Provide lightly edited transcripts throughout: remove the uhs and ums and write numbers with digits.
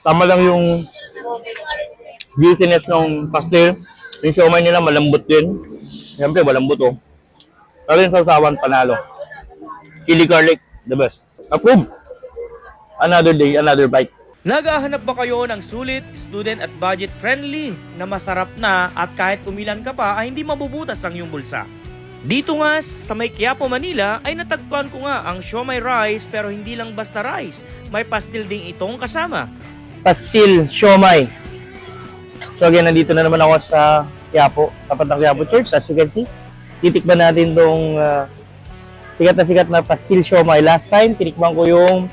Tama lang yung juiciness ng pastel. Yung siomay nila malambot din. Siyempre, malambot oh. Pero yung sausawan, panalo. Chili garlic, the best. Approve! Another day, another bite. Naghahanap ba kayo ng sulit, student at budget-friendly na masarap na at kahit umilan ka pa ay hindi mabubutas ang iyong bulsa? Dito nga sa may Quiapo, Manila ay natagpuan ko nga ang siomai rice pero hindi lang basta rice. May pastil ding itong kasama. Pastil, siomay. So again, nandito na naman ako sa Quiapo, tapat ng Quiapo Church. As you can see, titikman natin tong sikat na pastil siomay. Last time, tinikman ko yung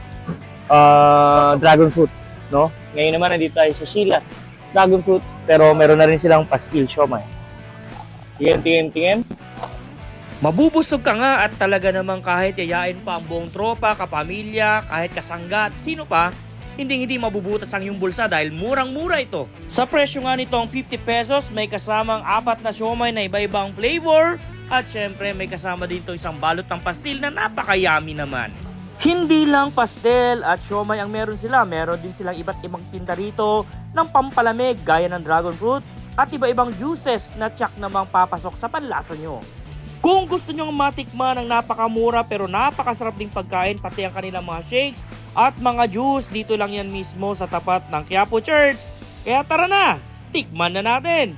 dragon fruit, no? Ngayon naman nandito tayo sa Sheila's dragon fruit, pero meron na rin silang pastil siomay. Tingin. Mabubusog ka nga at talaga namang kahit yayain pa ang buong tropa, kapamilya, kahit kasanggat, sino pa, hindi mabubutas ang iyong bulsa dahil murang-mura ito. Sa presyo nga nitong 50 pesos, may kasamang 4 na siomay na iba-ibang flavor at syempre may kasama din ito isang balot ng pastil na napaka-yummy naman. Hindi lang pastel at siomay ang meron sila, meron din silang iba't ibang tinda rito ng pampalamig gaya ng dragon fruit at iba-ibang juices na tsak namang papasok sa panlasa nyo. Kung gusto nyong matikman ang napakamura pero napakasarap ding pagkain pati ang kanilang mga shakes at mga juice, dito lang yan mismo sa tapat ng Quiapo Church. Kaya tara na, tikman na natin!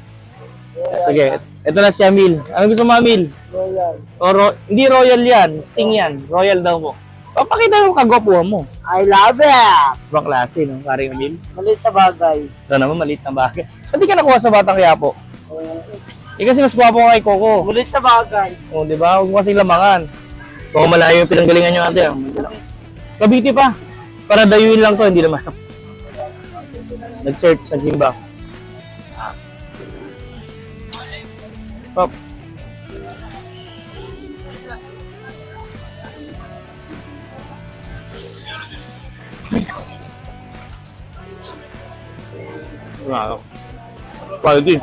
Sige, ito na si Amil. Ano gusto mo, Amil? Royal. Hindi royal yan, sting yan. Royal daw mo. Papakita yung kagwapuhan mo. I love it! Ibang klase, no? Karing Amil. Malit na bagay. Ito naman, maliit na bagay. Ba't di ka nakuha sa Batang Quiapo? Eh kasi mas gwapo kay Coco. Malit na bagay. O, di ba? Huwag mo kasing lamangan. Baka malayo yung pinanggalingan nyo ate. Cavite pa. Para dayuin lang to, hindi naman. Nag-search, nagsimba. Pop. Wow. Quality.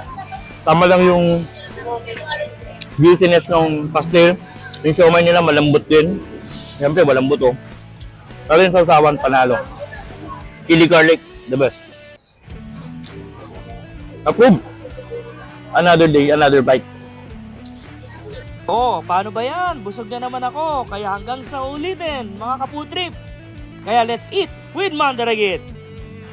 Tama lang yung juiciness ng pastel. Yung siomay nila malambot din. Siyempre, malambot oh. Pero yung sausawan, panalo. Chili garlic, the best. Approve! Another day, another bite. Oh, paano ba yan? Busog na naman ako, kaya hanggang sa ulitin mga kaputrip. Kaya let's eat with Mandaragit!